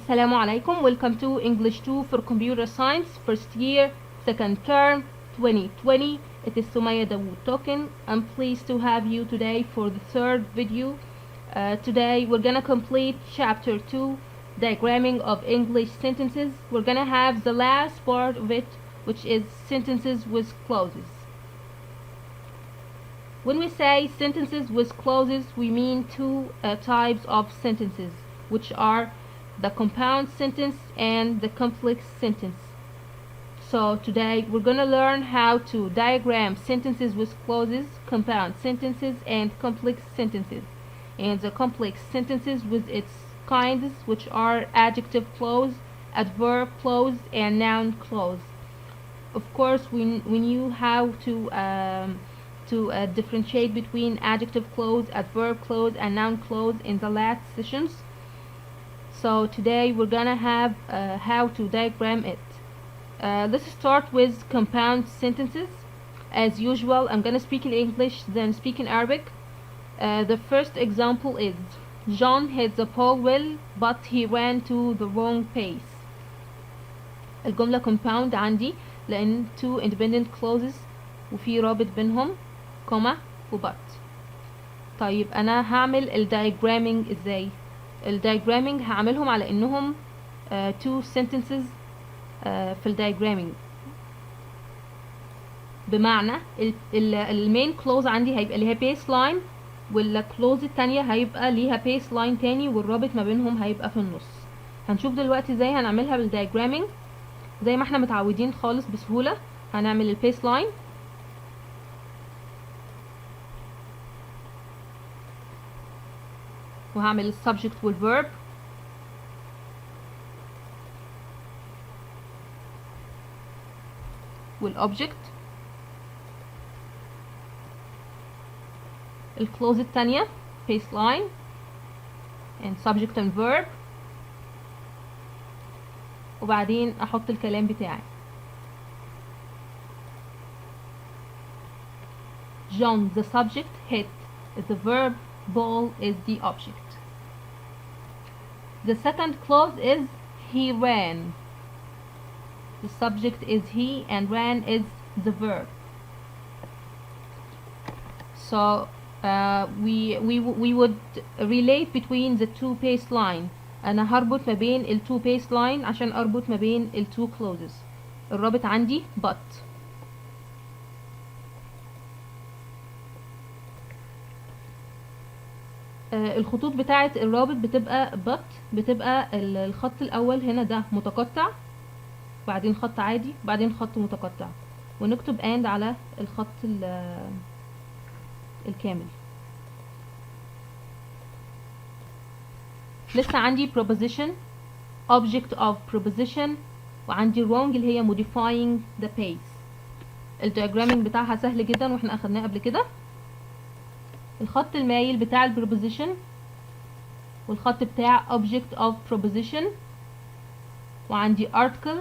Assalamu alaikum. Welcome to English 2 for Computer Science, first year, second term, 2020. It is Sumaya Dawood talking. I'm pleased to have you today for the third video. Today we're gonna complete chapter 2, diagramming of English sentences. We're gonna have the last part of it, which is sentences with clauses. When we say sentences with clauses, we mean two types of sentences, which are the compound sentence and the complex sentence. So today we're gonna learn how to diagram sentences with clauses, compound sentences, and complex sentences. And the complex sentences with its kinds, which are adjective clause, adverb clause, and noun clause. Of course, we knew how to differentiate between adjective clause, adverb clause, and noun clause in the last sessions. So today we're gonna have how to diagram it. Let's start with compound sentences. As usual, I'm gonna speak in English, then speak in Arabic. The first example is John hit the ball well, but he ran to the wrong pace. الجملة compound عندي لأن two independent clauses وفي رابط بينهم كوما وبut. طيب أنا هعمل الdiagramming ازاي؟ الdiagramming هعملهم على انهم two sentences في الdiagramming. بمعنى المين clause عندي هيبقى ليها baseline، والclause التانية هيبقى ليها baseline تاني، والرابط ما بينهم هيبقى في النص. هنشوف دلوقتي ازاي هنعملها بالdiagramming زي ما احنا متعودين خالص بسهولة. هنعمل الbaseline وهعمل السبجكت والverb والobject. الclause التانية baseline and subject and verb، وبعدين احط الكلام بتاعي. John the subject, hit the verb, ball is the object. The second clause is he ran. The subject is he and ran is the verb. So we would relate between the two baseline. أنا هربط ما بين ال two baseline عشان أربط ما بين ال two clauses. الرابط عندي but. الخطوط بتاعة الرابط بتبقى بتبقى الخط الأول هنا ده متقطع، بعدين خط عادي، بعدين خط متقطع، ونكتب and على الخط الكامل. لسه عندي preposition، object of preposition، وعندي wrong اللي هي modifying the pace. الdiagramming بتاعها سهل جدا واحنا اخدناه قبل كده. الخط المايل بتاع البروبوزيشن، والخط بتاع object of preposition، وعندي article،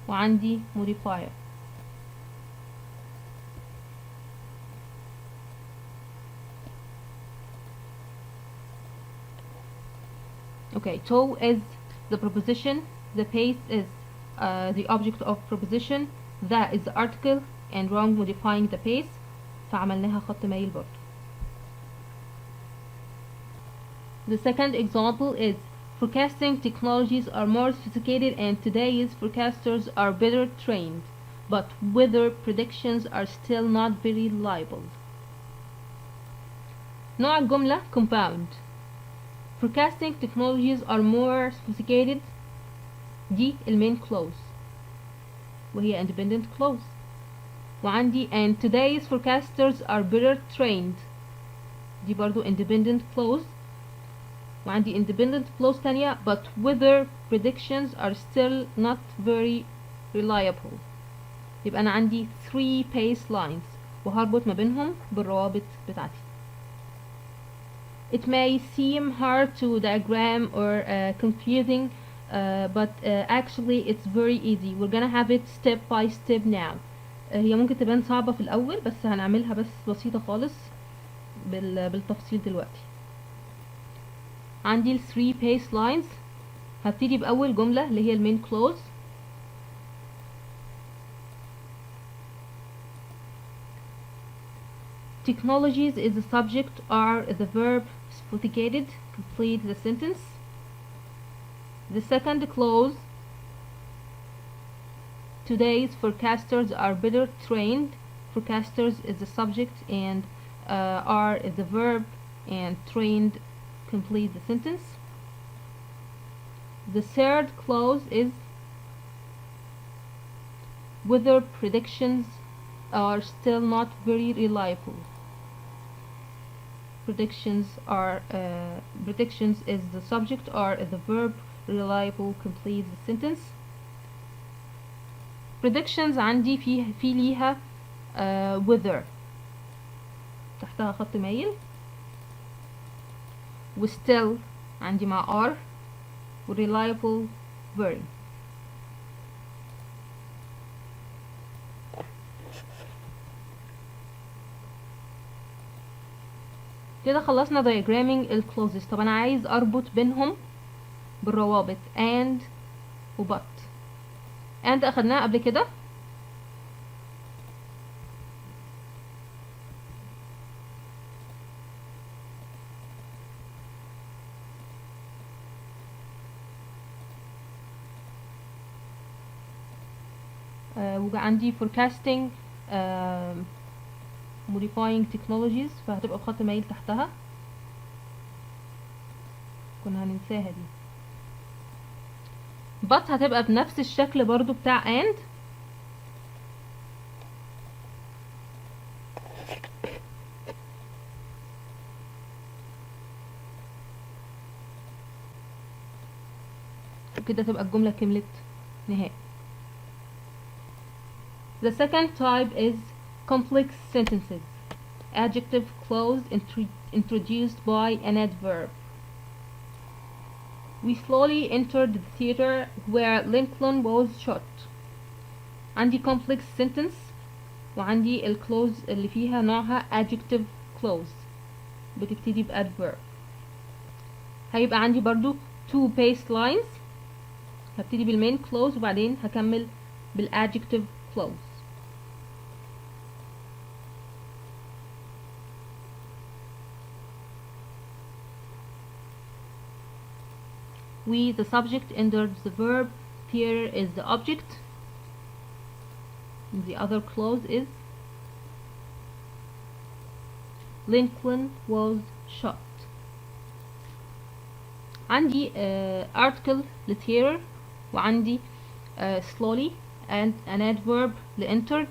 وعندي modifier. Okay, to is the preposition, the pace is the object of preposition, the is the article, and wrong modifying the pace. فعملناها خط مايل برضه. The second example is forecasting technologies are more sophisticated and today's forecasters are better trained, but weather predictions are still not very reliable. نوع الجملة compound. Forecasting technologies are more sophisticated دي المين clause وهي independent clause. وعندي and today's forecasters are better trained دي برضو independent clause. وعندي independent clause تانية but weather predictions are still not very reliable. يبقى أنا عندي 3 baselines وهربط ما بينهم بالروابط بتاعتي. It may seem hard to diagram or confusing but actually it's very easy. We're gonna have it step by step now. هي ممكن تبان صعبة في الأول بس هنعملها بس بسيطة خالص بالتفصيل دلوقتي. عندي ال 3 base lines. هبتدي بأول جملة اللي هي المين clause. Technologies is the subject, are the verb sophisticated. Complete the sentence. The second clause, today's forecasters are better trained. Forecasters is the subject and are is the verb and trained. Complete the sentence. The third clause is weather predictions are still not very reliable. Predictions is the subject, are the verb, reliable. Complete the sentence. predictions عندي في ليها weather تحتها خط مايل، و still عندي مع are، و reliable very. كده خلصنا diagramming ال clauses. طب انا عايز اربط بينهم بالروابط and و but. and اخدناها قبل كده، وعندي forecasting modifying technologies، فهتبقى بخط مايل تحتها، كنا هننساها دي. but هتبقى بنفس الشكل برضو بتاع and، وكده تبقى الجملة كملت نهائي. The second type is complex sentences. Adjective clause introduced by an adverb. We slowly entered the theater where Lincoln was shot. عندي complex sentence وعندي الكلوز اللي فيها نوعها adjective clause بتبتدي بadverb. هيبقى عندي برضو two base lines، هبتدي بالmain clause وبعدين هكمل بالadjective clause. We, the subject, entered the verb. Theater is the object. The other clause is Lincoln was shot. عندي article لtheater وعندي slowly and an adverb لentered،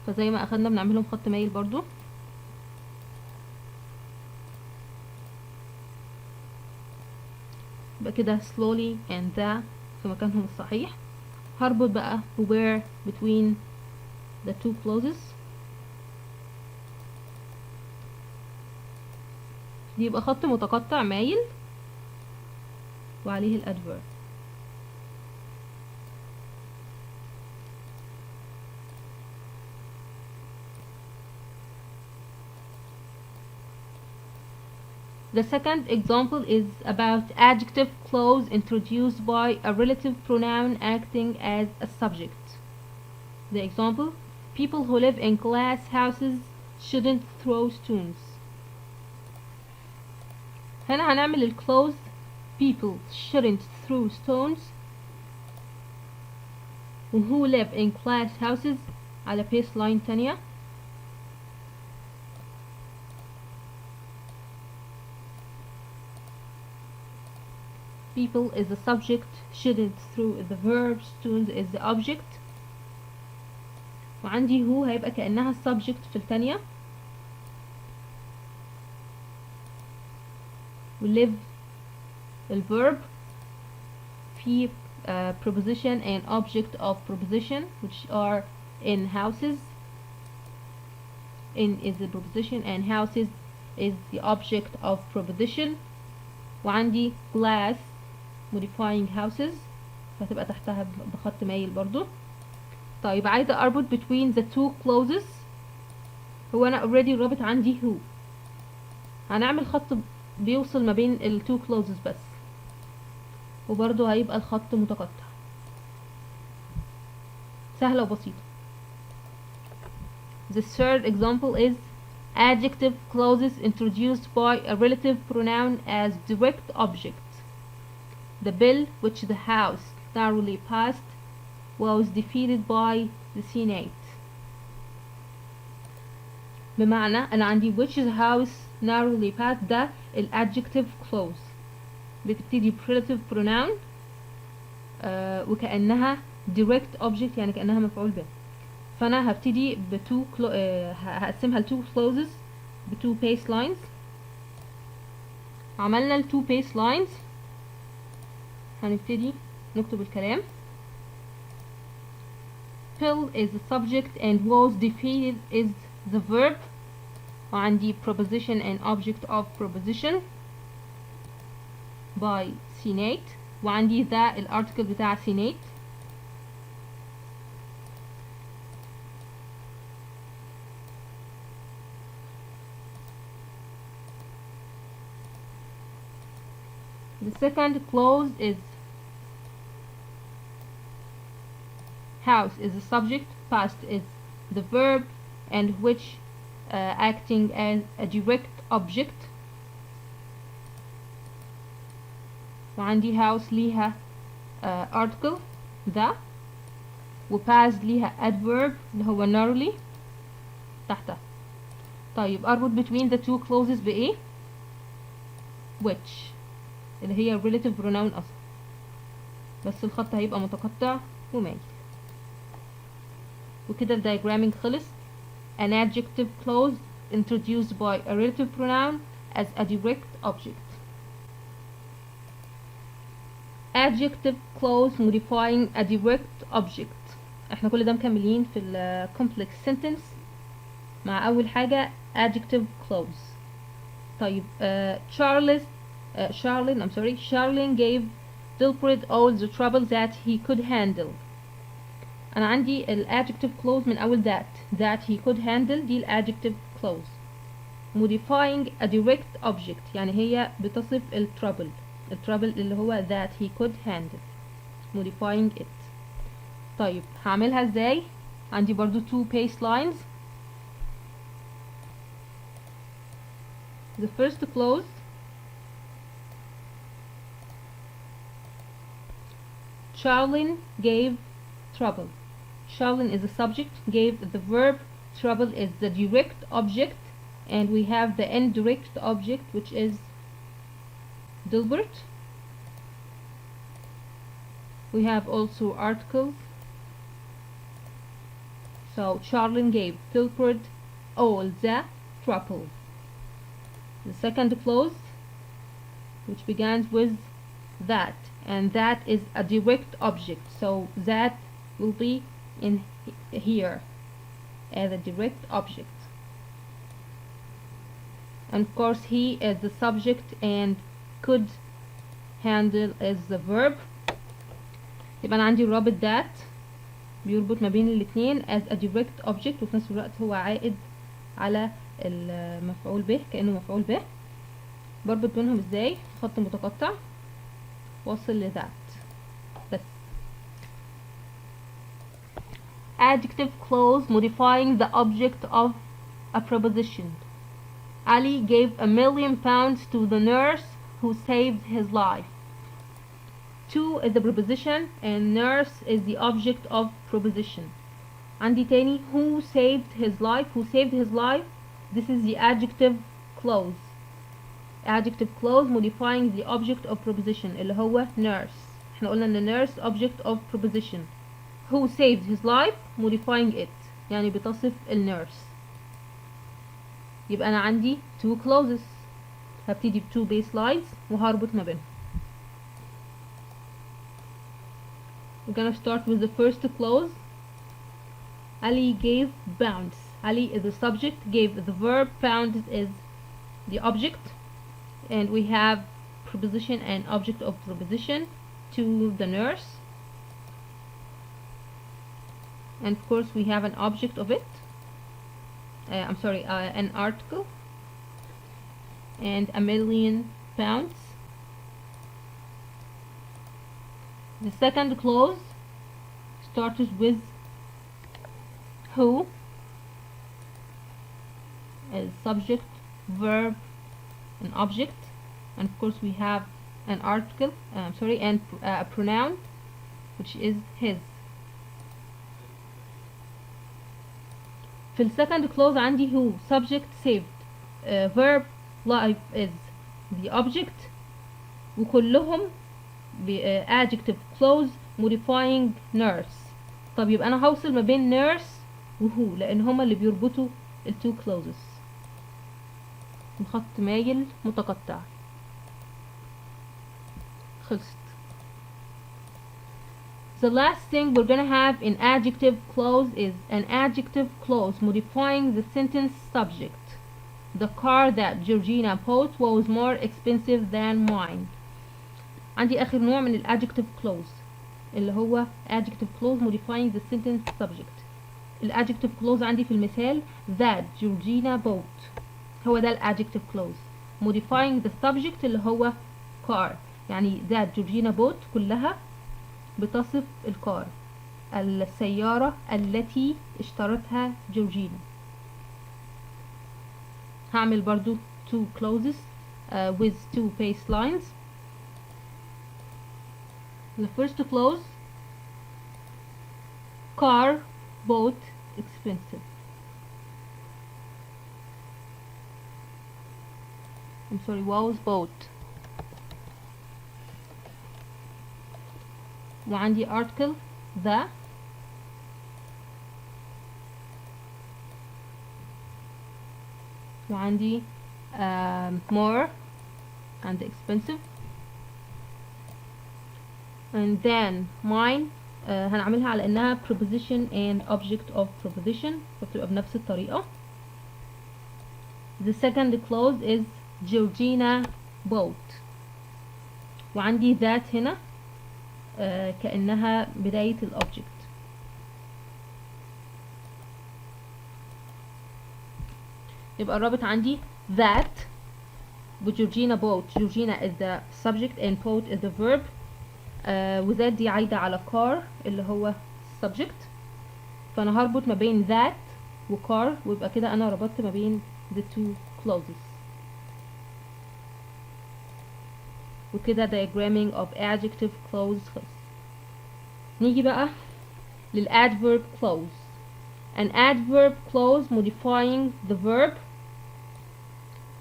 فزي ما أخدنا بنعملهم خط مايل برضو. يبقى كده slowly and the في مكانهم الصحيح. هربط بقى where between the two clauses، دي يبقى خط متقطع مايل وعليه الادفيرب. The second example is about adjective clause introduced by a relative pronoun acting as a subject. The example: people who live in glass houses shouldn't throw stones. هنا هنعمل الclause people shouldn't throw stones، و who live in glass houses على baseline تانية. People is the subject, shouldn't throw the verb, stones is the object. وعندي who هيبقى كأنها subject في الثانية، و live الverb في preposition and object of preposition which are in houses. In is the preposition and houses is the object of preposition. وعندي glass modifying houses فهتبقى تحتها بخط مايل برضو. طيب عايزة اربط between the two clauses، هو انا already رابط عندي who، هنعمل خط بيوصل ما بين ال two clauses بس، وبرضو هيبقى الخط متقطع. سهلة وبسيطة. The third example is adjective clauses introduced by a relative pronoun as direct object. The bill which the House narrowly passed was defeated by the Senate. بمعنى أنا عندي which the House narrowly passed ده ال adjective clause بتبتدي ب relative pronoun وكأنها direct object، يعني كأنها مفعول به. فأنا هبتدي هقسمها ل two clauses ب two baselines. عملنا ال two baselines، هنبتدي نكتب الكلام. Pill is the subject and was defeated is the verb، وعندي preposition and object of preposition by Senate، وعندي ده الارتكل بتاع Senate. The second clause is House is the subject, past is the verb, and which acting as a direct object. وعندي house ليها article the، و past ليها adverb اللي هو narrowly تحتها. طيب أربط between the two clauses بإيه؟ which اللي هي relative pronoun أصلا، بس الخط هيبقى متقطع ومايل. وكده ال diagramming خلص. An adjective clause introduced by a relative pronoun as a direct object. Adjective clause modifying a direct object. احنا كل ده مكملين في ال complex sentence مع أول حاجة adjective clause. طيب Charlene gave Dilbert all the trouble that he could handle. أنا عندي ال adjective clause من أول that he could handle دي ال adjective clause. Modifying a direct object يعني هي بتصف ال trouble اللي هو that he could handle. Modifying it. طيب هعملها ازاي؟ عندي برضو two baselines. The first clause Charlene gave trouble. Charlene is the subject, gave the verb, trouble is the direct object, and we have the indirect object which is Dilbert. We have also articles. So Charlene gave Dilbert all the trouble. The second clause which begins with that, and that is a direct object, so that will be in here as a direct object. And of course he is the subject and could handle is the verb. يبقى أنا عندي الرابط that بيربط ما بين الاتنين as a direct object، وفي نفس الوقت هو عائد على المفعول به كأنه مفعول به. بربط بينهم ازاي؟ خط متقطع وصل ل that بس. Adjective clause modifying the object of a preposition. Ali gave £1,000,000 to the nurse who saved his life. To is the preposition and nurse is the object of preposition. عندي تاني who saved his life. Who saved his life, this is the adjective clause. Adjective clause modifying the object of preposition اللي هو nurse. احنا قلنا ان nurse object of preposition. Who saved his life modifying it يعني بتصف النيرس. يبقى أنا عندي two clauses، هبتدي ب two baselines وهربط ما بينهم. We're gonna start with the first clause. Ali gave pounds. Ali is the subject, gave the verb, pounds is the object, and we have preposition and object of preposition to the nurse. And of course we have an object of it, an article, and a million pounds. The second clause starts with who as subject, verb, and object, and of course we have an article, and a pronoun, which is his. في السكند clause عندي who subject saved, verb life is the object، وكلهم adjective clause modifying nurse. طب يبقى انا هوصل ما بين nurse وهو لان هما اللي بيربطوا التو clauses بخط مايل متقطع. خلصت. The last thing we're gonna have in adjective clause is an adjective clause modifying the sentence subject. The car that Georgina bought was more expensive than mine. عندي آخر نوع من ال adjective clause اللي هو adjective clause modifying the sentence subject. ال adjective clause عندي في المثال that Georgina bought، هو ده ال adjective clause modifying the subject اللي هو car. يعني that Georgina bought كلها بتصف الكار، السيارة التي اشترتها جورجينا. هعمل برضو two clauses with two baselines. The first clause car bought expensive. I'm sorry, was bought. وعندي article the، وعندي more and expensive، and then mine هنعملها على انها preposition and object of preposition فبتبقى بنفس الطريقة. The second clause is Georgina bought، وعندي that هنا كأنها بداية الأوبجكت. يبقى الرابط عندي that وجورجينا bought. Georgina is the subject and bought is the verb، وذات دي عايدة على car اللي هو subject، فأنا هربط ما بين that و car، ويبقى كده أنا ربطت ما بين the two clauses. وكده diagramming of adjective clause خلص. نيجي بقى للadverb clause. An adverb clause modifying the verb.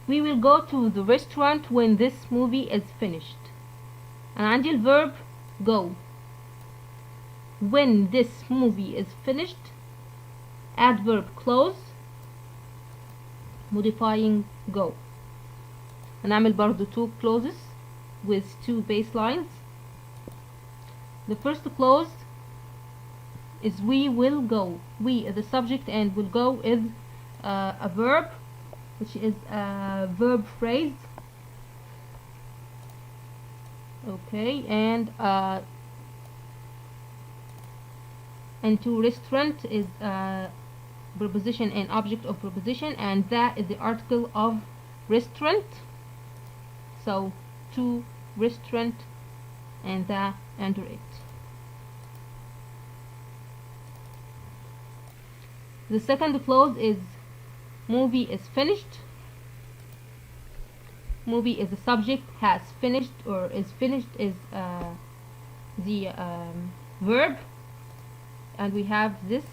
We will go to the restaurant when this movie is finished. أنا عندي الverb go. When this movie is finished adverb clause modifying go. هنعمل برضو two clauses with two baselines. The first clause is we will go. We is the subject and will go is a verb, which is a verb phrase. Okay, and to restaurant is preposition and object of preposition, and that is the article of restaurant. So to restaurant and the under it. The second clause is movie is finished. Movie is the subject, has finished or is finished is the verb, and we have this.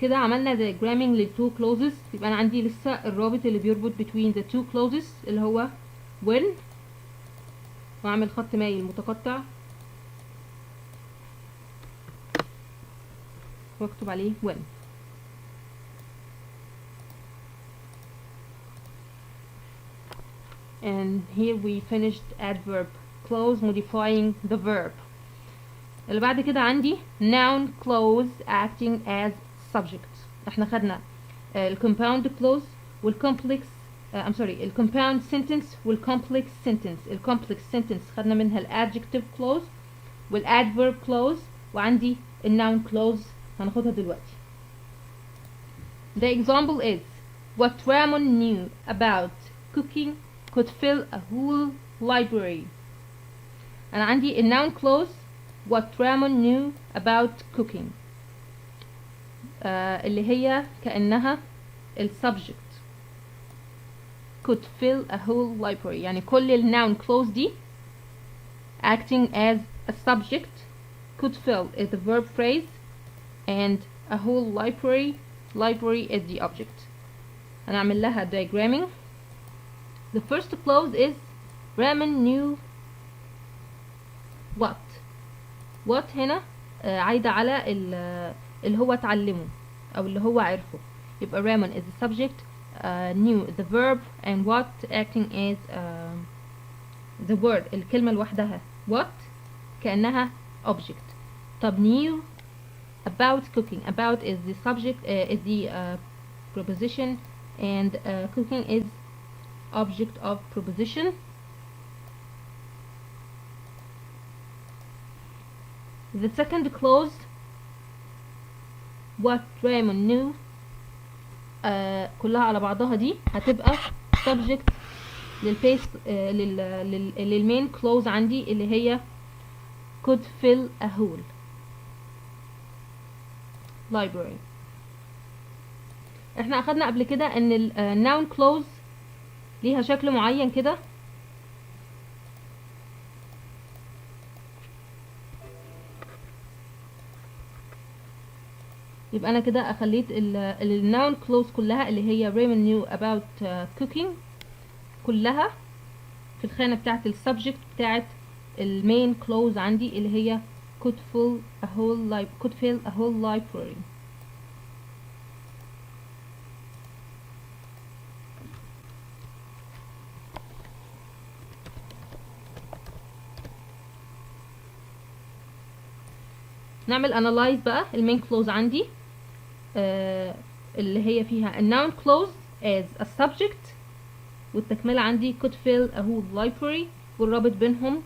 كده عملنا diagramming للتو clauses. يبقى انا عندي لسه الرابط اللي بيربط between the two clauses اللي هو when، واعمل خط مايل متقطع واكتب عليه when. And here we finished adverb clause modifying the verb. اللي بعد كده عندي noun clause acting as subject. احنا خدنا الcompound clause والcomplex الcompound sentence والcomplex sentence. الcomplex sentence خدنا منها الadjective clause والadverb clause، وعندي الnoun clause هناخدها دلوقتي. The example is what Ramon knew about cooking could fill a whole library. أنا عندي الnoun clause what Ramon knew about cooking اللي هي كأنها subject could fill a whole library. يعني كل noun clause دي acting as a subject, could fill is the verb phrase, and a whole library is the object. هنعمل لها diagramming. The first clause is Raman knew what هنا عايدة على اللي هو اتعلمه أو اللي هو عرفه. يبقى Raman is the subject, knew is the verb, and what acting as the word الكلمة لوحدها what كأنها object. طب knew about cooking, about is the subject, is the preposition, and cooking is object of preposition. The second clause what Raymond knew كلها على بعضها دي هتبقى subject للمين clause عندي اللي هي could fill a whole library. احنا اخدنا قبل كده ان noun clause ليها شكل معين كده. يبقى انا كده اخليت noun clause كلها اللي هي Raymond knew about cooking كلها في الخانة بتاعت subject بتاعت main clause عندي اللي هي could fill a whole library. نعمل analyze بقى main clause عندي اللي هي فيها noun clause as a subject, والتكملة عندي could fill a whole library, والرابط بينهم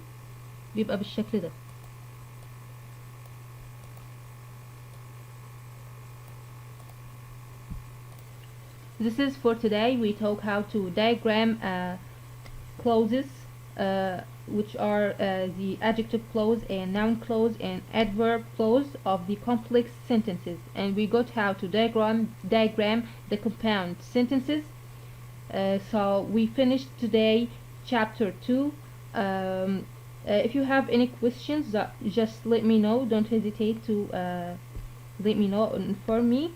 بيبقى بالشكل ده. This is for today. We talk how to diagram clauses which are the adjective clause and noun clause and adverb clause of the complex sentences, and we got how to diagram the compound sentences. So we finished today chapter 2. If you have any questions, just let me know. Don't hesitate to let me know and inform me.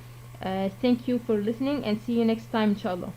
Thank you for listening, and see you next time, inshallah.